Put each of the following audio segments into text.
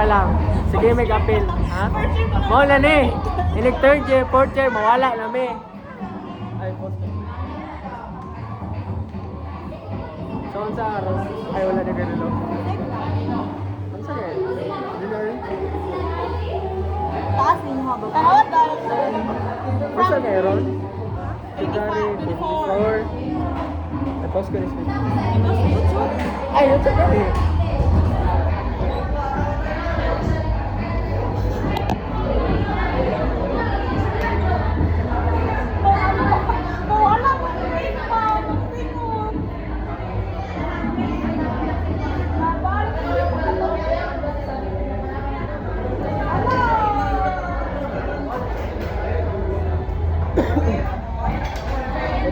pa lang. Sige, may kapil. Ha? Mo na ni. Inig third year, fourth year, mawala na mi. Ay, fourth year. So, sa araw? Ay, wala na ganun. Ano sa ganun? Dinner? Taas din mo ba? Tawad dahil. Ano sa meron? 54. Tapos ko rin ay, YouTube ka rin.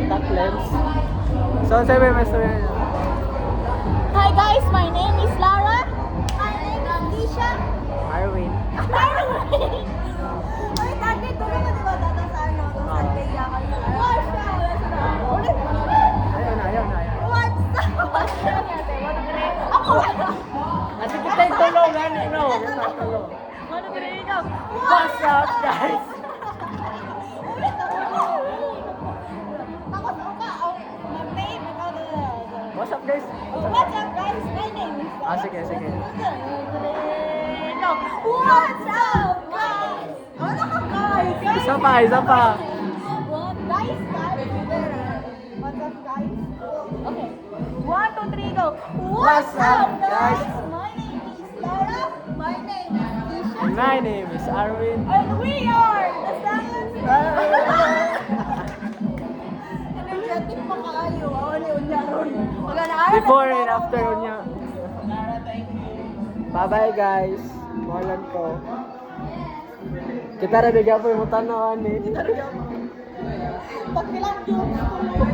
Contact lens. So, sabi mo story niya. Hi guys, my name is Lara. My name is Keisha. Arwin. Ay, dati tuloy na diba dati sa ano, sa Albeia kayo. What's up? Ulit. Ayaw na. What's up? Ako. Kasi kita yung tulungan, no? Ano ba rin ikaw? What's up, guys? Ulit ako. Takot ako ka. Mag-name. What's up, guys? What's up guys? My name is Sige. No. What's up guys? Ano ka guys? Isa pa. What? Guys? What's up guys? Okay. 1, 2, 3, go. What's up, guys? My name is Lara. My name is Keisha. My name is Arwin. And we are the Silence. Energetic pa kayo. Unya ron. Before and after niya. Bye-bye, guys. Mahalan ko. Kita rin po yung tanawan eh. Pag bilang jokes.